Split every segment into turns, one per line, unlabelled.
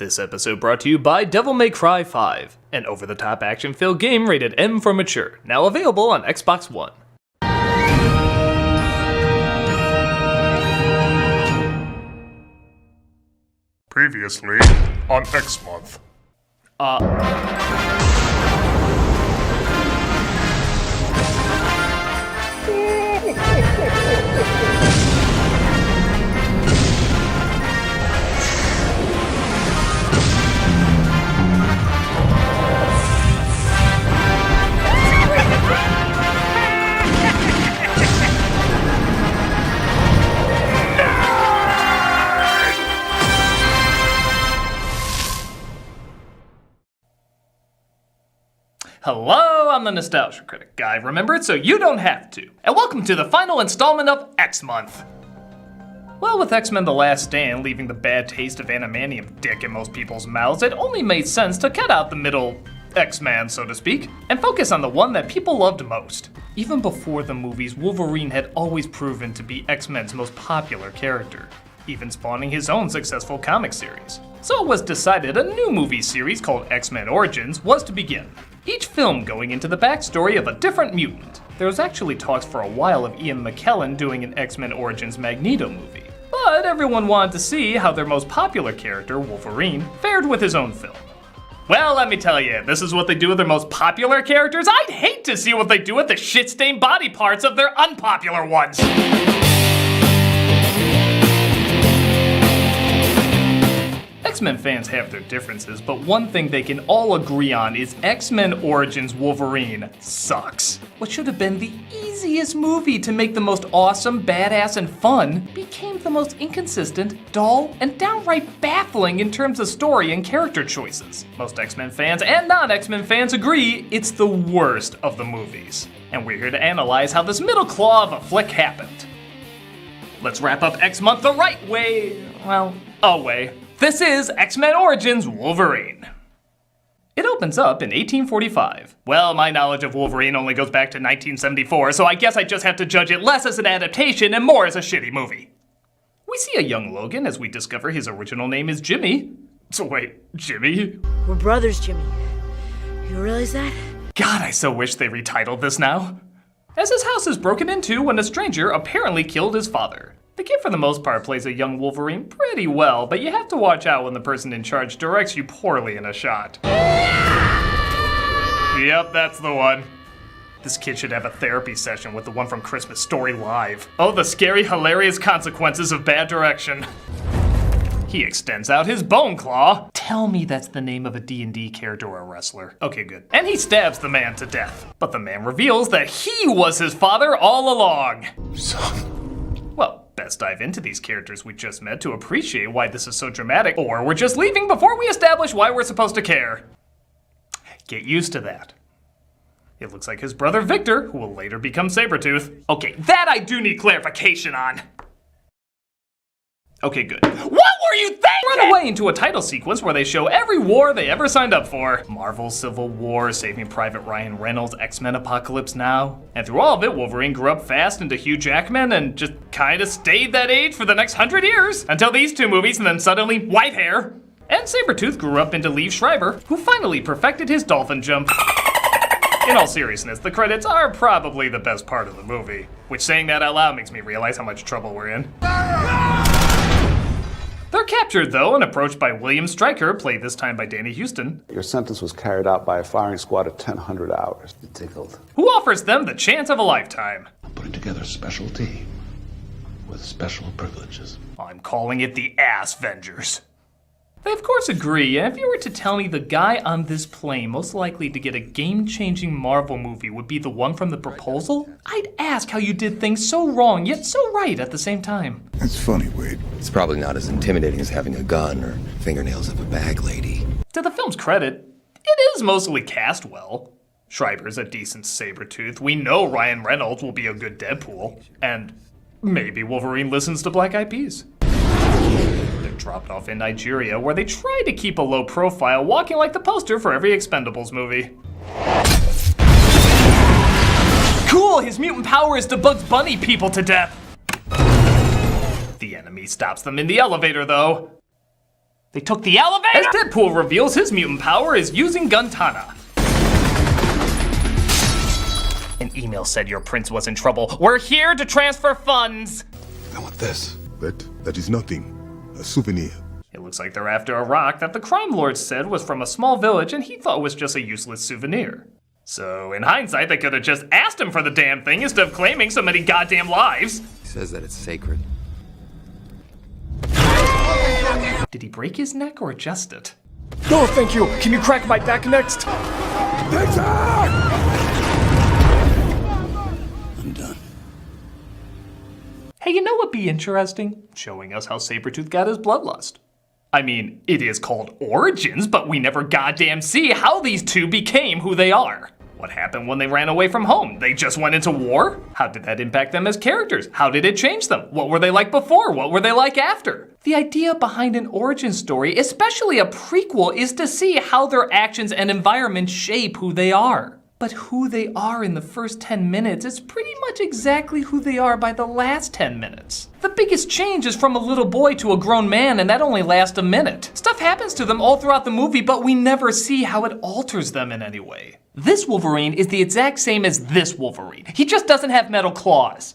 This episode brought to you by Devil May Cry 5, an over-the-top action-filled game rated M for mature, now available on Xbox One.
Previously on X-Month.
Hello, I'm the Nostalgia Critic guy, remember it so you don't have to. And welcome to the final installment of X-Month. Well, with X-Men The Last Stand leaving the bad taste of animanium dick in most people's mouths, it only made sense to cut out the middle X-Man, so to speak, and focus on the one that people loved most. Even before the movies, Wolverine had always proven to be X-Men's most popular character, even spawning his own successful comic series. So it was decided a new movie series called X-Men Origenes was to begin. Each film going into the backstory of a different mutant. There was actually talks for a while of Ian McKellen doing an X-Men Origins Magneto movie, but everyone wanted to see how their most popular character, Wolverine, fared with his own film. Well, let me tell you, this is what they do with their most popular characters. I'd hate to see what they do with the shit-stained body parts of their unpopular ones. X-Men fans have their differences, but one thing they can all agree on is X-Men Origins Wolverine sucks. What should have been the easiest movie to make the most awesome, badass, and fun became the most inconsistent, dull, and downright baffling in terms of story and character choices. Most X-Men fans and non-X-Men fans agree it's the worst of the movies. And we're here to analyze how this middle claw of a flick happened. Let's wrap up X-Month the right way, well, a way. This is X-Men Origins Wolverine. It opens up in 1845. Well, my knowledge of Wolverine only goes back to 1974, so I guess I just have to judge it less as an adaptation and more as a shitty movie. We see a young Logan as we discover his original name is Jimmy. So wait, Jimmy?
We're brothers, Jimmy. You realize that?
God, I so wish they retitled this now. As his house is broken into when a stranger apparently killed his father. The kid, for the most part, plays a young Wolverine pretty well, but you have to watch out when the person in charge directs you poorly in a shot. Yep, that's the one. This kid should have a therapy session with the one from Christmas Story Live. Oh, the scary, hilarious consequences of bad direction. He extends out his bone claw. Tell me that's the name of a D&D character or a wrestler. Okay, good. And he stabs the man to death. But the man reveals that he was his father all along. Well, best dive into these characters we just met to appreciate why this is so dramatic, or we're just leaving before we establish why we're supposed to care. Get used to that. It looks like his brother Victor, who will later become Sabretooth. Okay, that I do need clarification on. Okay, good. What were you thinking? Run away into a title sequence where they show every war they ever signed up for. Marvel Civil War, Saving Private Ryan Reynolds, X-Men Apocalypse Now. And through all of it, Wolverine grew up fast into Hugh Jackman and just kinda stayed that age for the next 100 years. Until these two movies and then suddenly white hair. And Sabretooth grew up into Liev Schreiber, who finally perfected his dolphin jump. In all seriousness, the credits are probably the best part of the movie. Which saying that out loud makes me realize how much trouble we're in. They're captured, though, and approached by William Stryker, played this time by Danny Houston.
Your sentence was carried out by a firing squad of 1,000 hours. You're tickled.
Who offers them the chance of a lifetime.
I'm putting together a special team with special privileges.
I'm calling it the Ass Vengers. They of course agree, and if you were to tell me the guy on this plane most likely to get a game-changing Marvel movie would be the one from The Proposal, I'd ask how you did things so wrong, yet so right at the same time.
That's funny, Wade.
It's probably not as intimidating as having a gun or fingernails of a bag lady.
To the film's credit, it is mostly cast well. Schreiber's a decent Sabretooth, we know Ryan Reynolds will be a good Deadpool, and maybe Wolverine listens to Black Eyed Peas. Dropped off in Nigeria, where they try to keep a low profile, walking like the poster for every Expendables movie. Cool, his mutant power is to Bugs Bunny people to death. The enemy stops them in the elevator, though. They took the elevator! As Deadpool reveals, his mutant power is using Guntana. An email said your prince was in trouble. We're here to transfer funds.
I want this. That is nothing. A souvenir.
It looks like they're after a rock that the crime lord said was from a small village and he thought was just a useless souvenir. So in hindsight, they could have just asked him for the damn thing instead of claiming so many goddamn lives.
He says that it's sacred.
Did he break his neck or adjust it?
No, thank you. Can you crack my back next?
I'm done.
Hey, you know what'd be interesting? Showing us how Sabretooth got his bloodlust. I mean, it is called Origins, but we never goddamn see how these two became who they are. What happened when they ran away from home? They just went into war? How did that impact them as characters? How did it change them? What were they like before? What were they like after? The idea behind an origin story, especially a prequel, is to see how their actions and environment shape who they are. But who they are in the first 10 minutes is pretty much exactly who they are by the last 10 minutes. The biggest change is from a little boy to a grown man, and that only lasts a minute. Stuff happens to them all throughout the movie, but we never see how it alters them in any way. This Wolverine is the exact same as this Wolverine. He just doesn't have metal claws.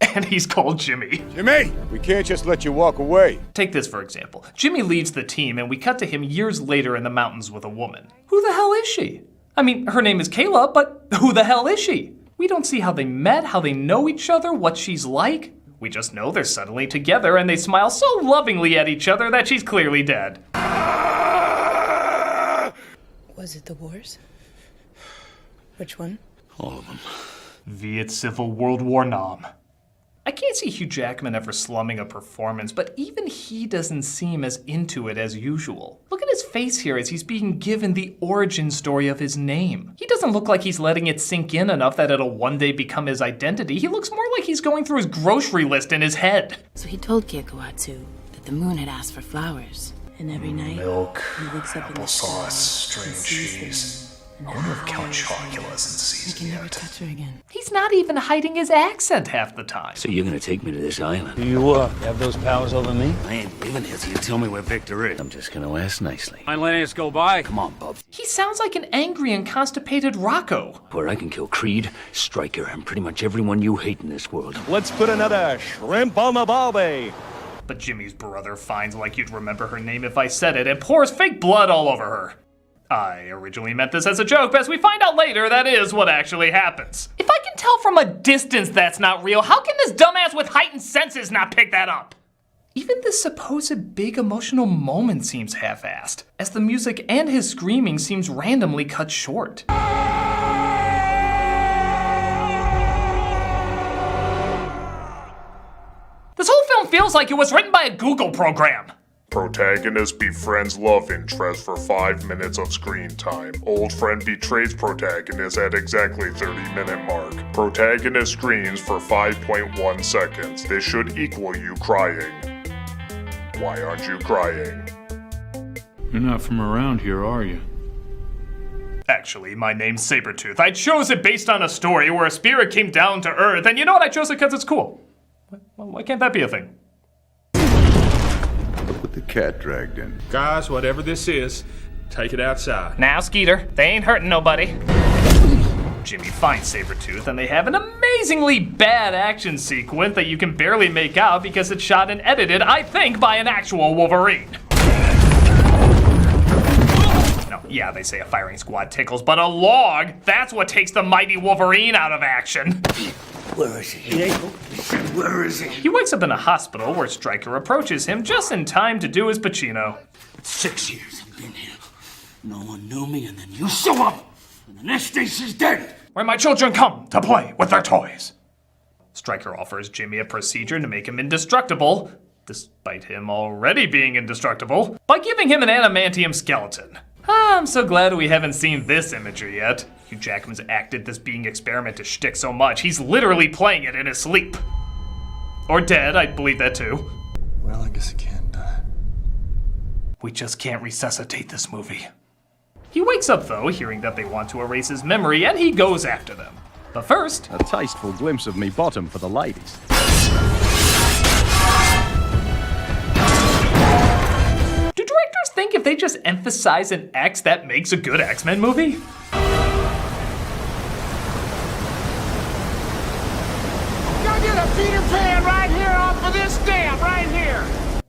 And he's called Jimmy.
Jimmy, we can't just let you walk away.
Take this for example. Jimmy leaves the team, and we cut to him years later in the mountains with a woman. Who the hell is she? I mean, her name is Kayla, but who the hell is she? We don't see how they met, how they know each other, what she's like. We just know they're suddenly together and they smile so lovingly at each other that she's clearly dead.
Was it the wars? Which one?
All of them.
Viet Civil World War Nam. I can't see Hugh Jackman ever slumming a performance, but even he doesn't seem as into it as usual. Look at his face here as he's being given the origin story of his name. He doesn't look like he's letting it sink in enough that it'll one day become his identity. He looks more like he's going through his grocery list in his head.
So he told Kikuatsu that the moon had asked for flowers.
And every night,
Milk,
he wakes up in the
applesauce,
sky and
string
sees
cheese.
them.
I wonder if Count Chocula isn't
He
seasoned
can never
yet.
touch her again.
He's not even hiding his accent half the time.
So you're gonna take me to this island?
You have those powers over me?
I ain't leaving here till you tell me where Victor is. I'm just gonna ask nicely. Mind letting us go by? Come on, Bub.
He sounds like an angry and constipated Rocco.
Where I can kill Creed, Stryker, and pretty much everyone you hate in this world.
Let's put another shrimp on the barbie.
But Jimmy's brother finds like you'd remember her name if I said it and pours fake blood all over her. I originally meant this as a joke, but as we find out later, that is what actually happens. If I can tell from a distance that's not real, how can this dumbass with heightened senses not pick that up? Even this supposed big emotional moment seems half-assed, as the music and his screaming seems randomly cut short. This whole film feels like it was written by a Google program.
Protagonist befriends love interest for 5 minutes of screen time. Old friend betrays protagonist at exactly 30-minute mark. Protagonist screams for 5.1 seconds. This should equal you crying. Why aren't you crying?
You're not from around here, are you?
Actually, my name's Sabretooth. I chose it based on a story where a spirit came down to Earth, and you know what? I chose it because it's cool. Why can't that be a thing?
Look what the cat dragged in.
Guys, whatever this is, take it outside.
Now, Skeeter, they ain't hurting nobody. Jimmy finds Sabretooth, and they have an amazingly bad action sequence that you can barely make out because it's shot and edited, I think, by an actual Wolverine. No, yeah, they say a firing squad tickles, but a log, that's what takes the mighty Wolverine out of action.
Where is he? Where is he?
He wakes up in a hospital where Stryker approaches him just in time to do his Pacino.
6 years I've been here. No one knew me, and then you show up, and the next day she's dead.
Where my children come to play with their toys. Stryker offers Jimmy a procedure to make him indestructible, despite him already being indestructible, by giving him an adamantium skeleton. I'm so glad we haven't seen this imagery yet. Hugh Jackman's acted this being experimented shtick so much, he's literally playing it in his sleep. Or dead, I believe that too.
Well, I guess it can die.
We just can't resuscitate this movie. He wakes up though, hearing that they want to erase his memory, and he goes after them. But first,
A tasteful glimpse of me bottom for the ladies.
just think if they just emphasize an X, that makes a good X-Men movie?
Gotta get a Peter Pan right here off of this stamp, right here.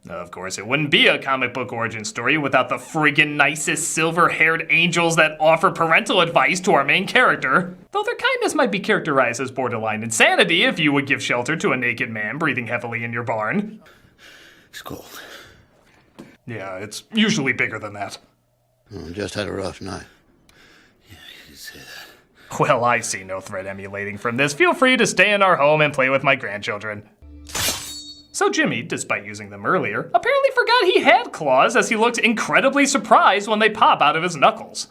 Of course, it wouldn't be a comic book origin story without the friggin' nicest silver-haired angels that offer parental advice to our main character. Though their kindness might be characterized as borderline insanity if you would give shelter to a naked man breathing heavily in your barn.
It's cold.
Yeah, it's usually bigger than that.
Just had a rough night. Yeah, you can say that.
Well, I see no threat emulating from this. Feel free to stay in our home and play with my grandchildren. So Jimmy, despite using them earlier, apparently forgot he had claws as he looked incredibly surprised when they pop out of his knuckles.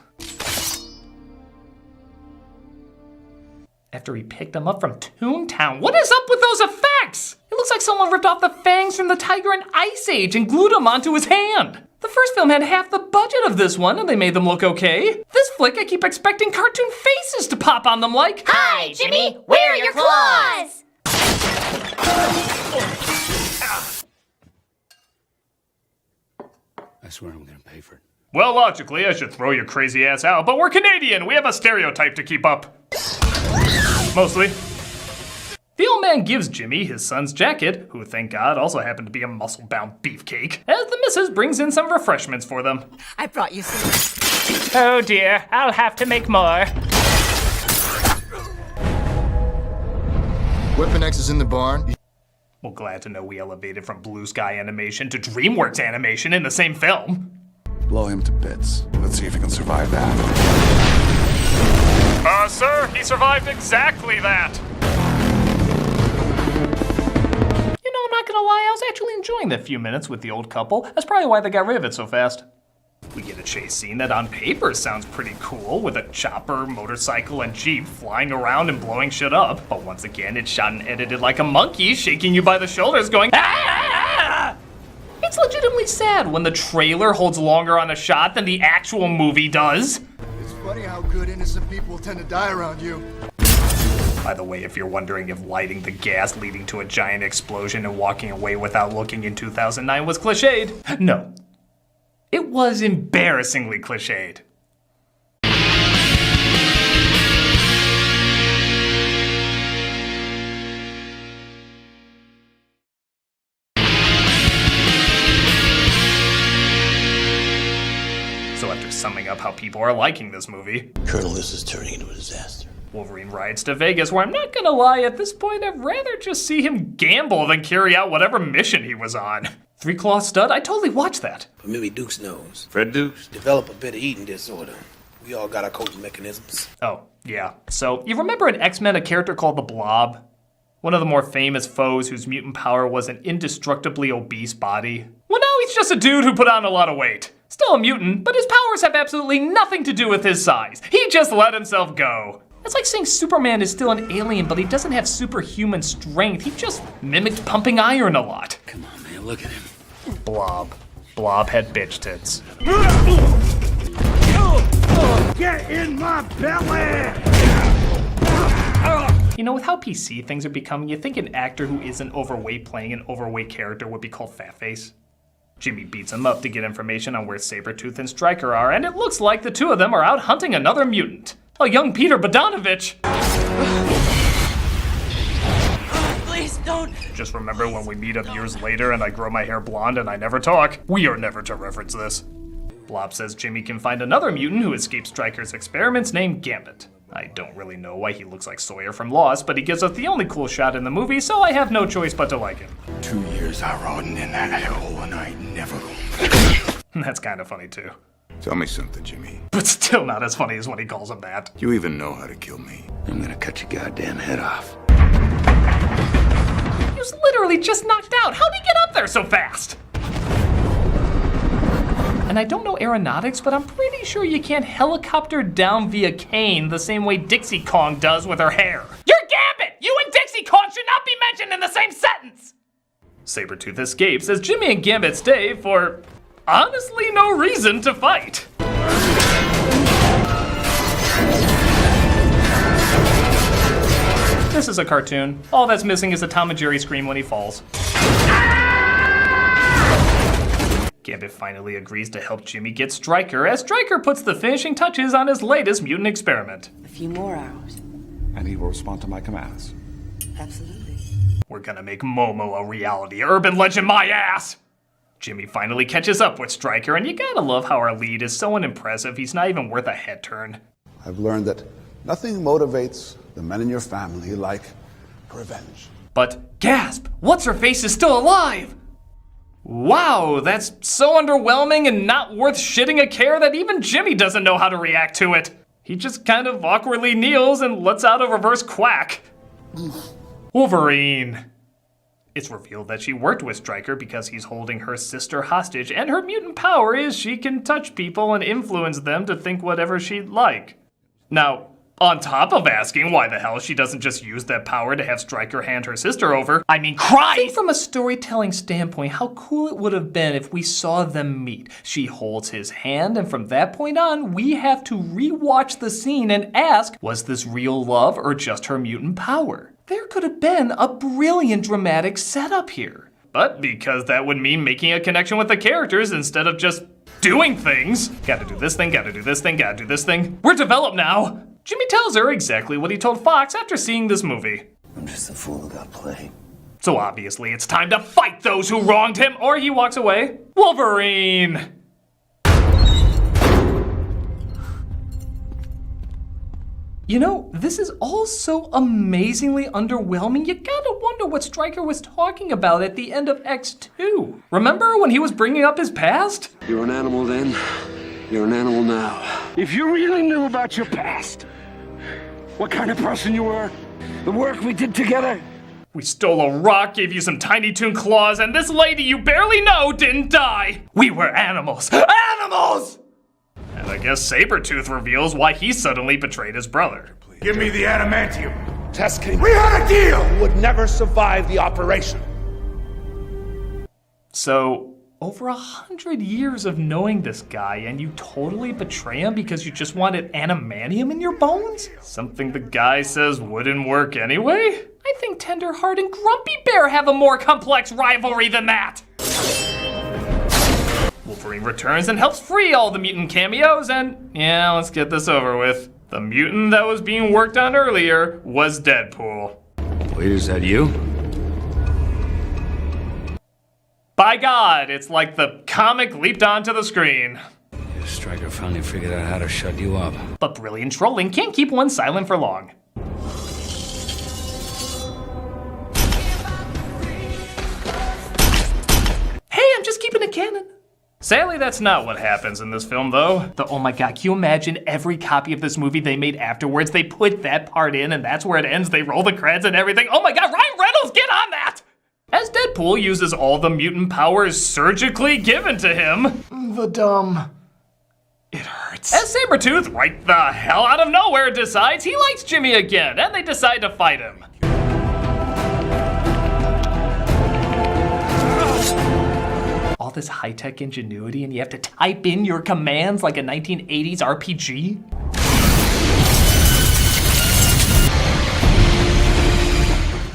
After he picked them up from Toontown. What is up with those effects? It looks like someone ripped off the fangs from the tiger in Ice Age and glued them onto his hand. The first film had half the budget of this one and they made them look okay. This flick, I keep expecting cartoon faces to pop on them like,
"Hi, Jimmy, where are your claws?"
I swear I'm gonna pay for it.
well, logically, I should throw your crazy ass out, but we're Canadian. We have a stereotype to keep up. Mostly. The old man gives Jimmy his son's jacket, who, thank God, also happened to be a muscle-bound beefcake, as the missus brings in some refreshments for them.
I brought you some.
Oh dear, I'll have to make more.
Weapon X is in the barn.
Well, glad to know we elevated from Blue Sky Animation to DreamWorks Animation in the same film.
Blow him to bits. Let's see if he can survive that.
Sir, he survived exactly that. You know, I'm not gonna lie, I was actually enjoying that few minutes with the old couple. That's probably why they got rid of it so fast. We get a chase scene that on paper sounds pretty cool, with a chopper, motorcycle, and jeep flying around and blowing shit up. But once again, it's shot and edited like a monkey, shaking you by the shoulders going, "Ah!" It's legitimately sad when the trailer holds longer on a shot than the actual movie does.
It's funny how good innocent people tend to die around you.
By the way, if you're wondering if lighting the gas leading to a giant explosion and walking away without looking in 2009 was cliched, no. It was embarrassingly cliched. So after summing up how people are liking this movie,
Colonel, this is turning into a disaster.
Wolverine rides to Vegas, where I'm not gonna lie, at this point I'd rather just see him gamble than carry out whatever mission he was on. Three Claw Stud? I totally watched that.
But maybe Duke's nose.
Fred Dukes?
Develop a bit of eating disorder. We all got our coping mechanisms.
Oh, yeah. So, you remember in X-Men a character called the Blob? One of the more famous foes whose mutant power was an indestructibly obese body? Well, now he's just a dude who put on a lot of weight. Still a mutant, but his powers have absolutely nothing to do with his size. He just let himself go. It's like saying Superman is still an alien, but he doesn't have superhuman strength. He just mimicked pumping iron a lot.
Come on, man, look at him.
Blob. Blob had bitch tits.
Get in my belly!
You know, with how PC things are becoming, you think an actor who isn't overweight playing an overweight character would be called Fatface? Jimmy beats him up to get information on where Sabretooth and Stryker are, and it looks like the two of them are out hunting another mutant. A young Peter Bogdanovich.
Please don't.
Just remember when we meet up years later and I grow my hair blonde and I never talk, we are never to reference this. Blob says Jimmy can find another mutant who escaped Stryker's experiments named Gambit. I don't really know why he looks like Sawyer from Lost, but he gives us the only cool shot in the movie, so I have no choice but to like him.
2 years I rotting in that hell and I never go.
That's kind of funny too.
Tell me something, Jimmy.
But still not as funny as when he calls him that.
You even know how to kill me.
I'm gonna cut your goddamn head off.
He was literally just knocked out. How'd he get up there so fast? And I don't know aeronautics, but I'm pretty sure you can't helicopter down via cane the same way Dixie Kong does with her hair. You're Gambit! You and Dixie Kong should not be mentioned in the same sentence! Sabretooth escapes as Jimmy and Gambit stay for honestly no reason to fight. This is a cartoon. All that's missing is a Tom and Jerry scream when he falls. Gambit finally agrees to help Jimmy get Stryker, as Stryker puts the finishing touches on his latest mutant experiment.
A few more hours.
And he will respond to my commands.
Absolutely.
We're gonna make Momo a reality. Urban legend my ass! Jimmy finally catches up with Stryker, and you gotta love how our lead is so unimpressive he's not even worth a head turn.
I've learned that nothing motivates the men in your family like revenge.
But, gasp! What's-her-face is still alive! Wow, that's so underwhelming and not worth shitting a care that even Jimmy doesn't know how to react to it. He just kind of awkwardly kneels and lets out a reverse quack. Wolverine. It's revealed that she worked with Stryker because he's holding her sister hostage, and her mutant power is she can touch people and influence them to think whatever she'd like. Now, on top of asking why the hell she doesn't just use that power to have Stryker hand her sister over, I mean, Christ! Think from a storytelling standpoint how cool it would have been if we saw them meet. She holds his hand, and from that point on, we have to rewatch the scene and ask, was this real love or just her mutant power? There could have been a brilliant dramatic setup here. But because that would mean making a connection with the characters instead of just doing things. Gotta do this thing, gotta do this thing, gotta do this thing. We're developed now. Jimmy tells her exactly what he told Fox after seeing this movie.
I'm just a fool who got played.
So obviously it's time to fight those who wronged him, or he walks away. Wolverine! You know, this is all so amazingly underwhelming, you gotta wonder what Stryker was talking about at the end of X2. Remember when he was bringing up his past?
You're an animal then. You're an animal now. If you really knew about your past, what kind of person you were, the work we did together.
We stole a rock, gave you some Tiny Toon claws, and this lady you barely know didn't die. We were animals. Animals! And I guess Sabretooth reveals why he suddenly betrayed his brother.
Give me the adamantium.
Testing.
We had a deal!
You would never survive the operation.
So, over 100 years of knowing this guy, and you totally betray him because you just wanted adamantium in your bones? Something the guy says wouldn't work anyway? I think Tenderheart and Grumpy Bear have a more complex rivalry than that. Wolverine returns and helps free all the mutant cameos, and yeah, let's get this over with. The mutant that was being worked on earlier was Deadpool.
Wait, is that you?
By God, it's like the comic leaped onto the screen.
Yeah, Stryker finally figured out how to shut you up.
But brilliant trolling can't keep one silent for long. Hey, I'm just keeping it canon. Sadly, that's not what happens in this film, though. Oh my God, can you imagine every copy of this movie they made afterwards? They put that part in, and that's where it ends. They roll the credits and everything. Oh my God, Ryan Reynolds, get on that! As Deadpool uses all the mutant powers surgically given to him. The dumb. It hurts. As Sabretooth, right the hell out of nowhere, decides he likes Jimmy again, and they decide to fight him. All this high-tech ingenuity, and you have to type in your commands like a 1980s RPG?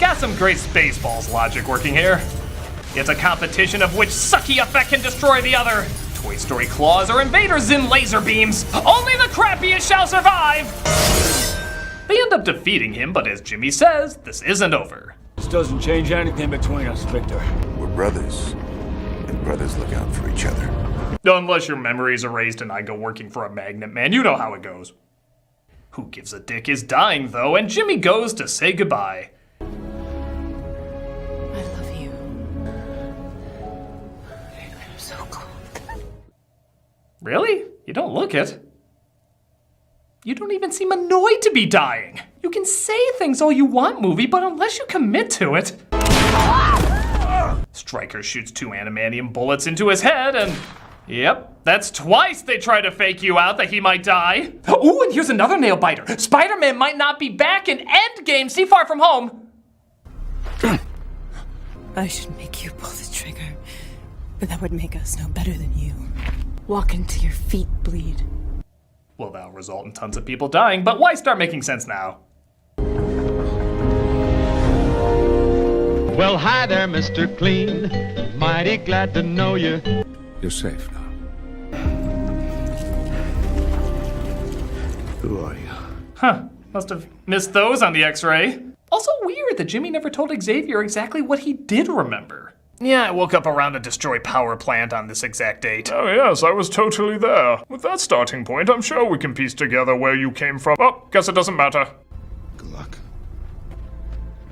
Got some great Spaceballs logic working here. It's a competition of which sucky effect can destroy the other. Toy Story claws or Invader Zim laser beams. Only the crappiest shall survive! They end up defeating him, but as Jimmy says, this isn't over.
This doesn't change anything between us, Victor.
We're brothers. And brothers look out for each other.
Unless your memory's erased and I go working for a magnet man, you know how it goes. Who Gives a Dick is dying though, and Jimmy goes to say goodbye.
I love you. I'm so cold.
Really? You don't look it. You don't even seem annoyed to be dying. You can say things all you want, movie, but unless you commit to it. Stryker shoots 2 adamantium bullets into his head, and yep, that's twice they try to fake you out that he might die. Ooh, and here's another nail biter. Spider-Man might not be back in Endgame. See Far From Home.
I should make you pull the trigger, but that would make us no better than you. Walk until your feet bleed.
Well, that'll result in tons of people dying, but why start making sense now?
Well, hi there, Mr. Clean. Mighty glad to know you.
You're safe now. Who are you?
Huh, must have missed those on the X-ray. Also weird that Jimmy never told Xavier exactly what he did remember. Yeah, I woke up around a destroyed power plant on this exact date.
Oh yes, I was totally there. With that starting point, I'm sure we can piece together where you came from. Oh, guess it doesn't matter.
Good luck.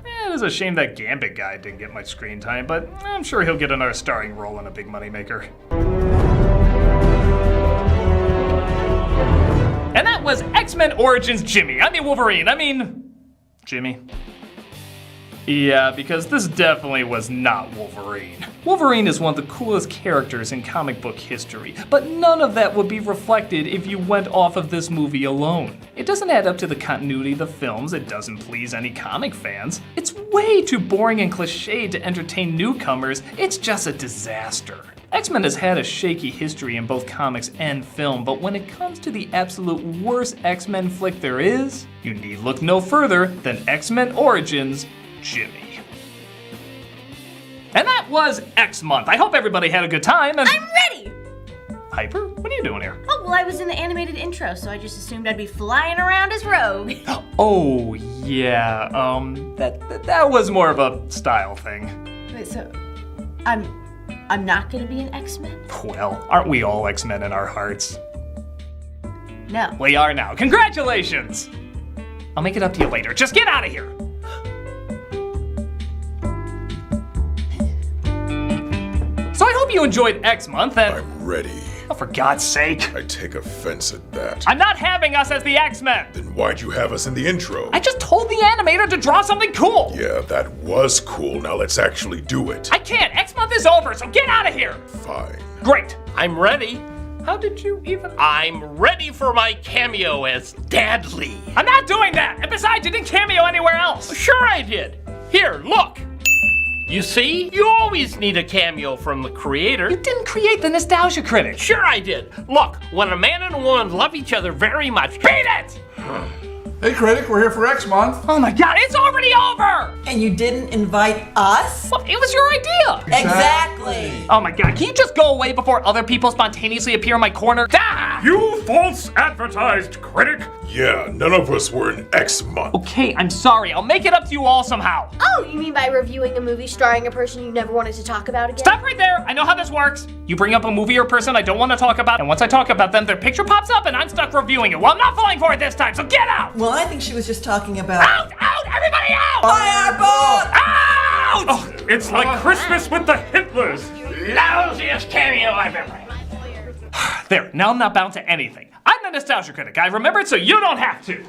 It is a shame that Gambit guy didn't get much screen time, but I'm sure he'll get another starring role in a big moneymaker. And that was X-Men Origins Jimmy. Jimmy. Yeah, because this definitely was not Wolverine. Wolverine is one of the coolest characters in comic book history, but none of that would be reflected if you went off of this movie alone. It doesn't add up to the continuity of the films, it doesn't please any comic fans. It's way too boring and cliched to entertain newcomers, it's just a disaster. X-Men has had a shaky history in both comics and film, but when it comes to the absolute worst X-Men flick there is, you need look no further than X-Men Origins Jimmy. And that was X Month. I hope everybody had a good time and—
I'm ready!
Hyper? What are you doing here?
Oh, well, I was in the animated intro, so I just assumed I'd be flying around as Rogue.
Oh, yeah, that was more of a style thing.
Wait, so I'm not gonna be an X-Men?
Well, aren't we all X-Men in our hearts?
No.
We are now. Congratulations! I'll make it up to you later. Just get out of here! So I hope you enjoyed X Month and—
I'm ready.
Oh, for God's sake.
I take offense at that.
I'm not having us as the X-Men!
Then why'd you have us in the intro?
I just told the animator to draw something cool!
Yeah, that was cool. Now let's actually do it.
I can't! X Month is over, so get out of here!
Fine.
Great!
I'm ready.
How did you even—
I'm ready for my cameo as Dadley.
I'm not doing that! And besides, you didn't cameo anywhere else!
Sure I did. Here, look. You see? You always need a cameo from the creator.
You didn't create the Nostalgia Critic.
Sure I did. Look, when a man and a woman love each other very much—
Beat it!
Hey, Critic, we're here for X Month.
Oh my God, it's already over!
And you didn't invite us?
Well, it was your idea!
Exactly!
Oh my God, can you just go away before other people spontaneously appear in my corner? Ah!
You false advertised critic!
Yeah, none of us were in X Month.
Okay, I'm sorry. I'll make it up to you all somehow.
Oh, you mean by reviewing a movie starring a person you never wanted to talk about again?
Stop right there. I know how this works. You bring up a movie or person I don't want to talk about, and once I talk about them, their picture pops up and I'm stuck reviewing it. Well, I'm not falling for it this time, so get out!
Well, I think she was just talking about—
Out! Out! Everybody out!
Buy our book!
Out!
Oh, it's like Christmas with the Hitlers.
Lousiest cameo I've ever had.
There, now I'm not bound to anything. I'm the Nostalgia Critic. I remember it so you don't have to.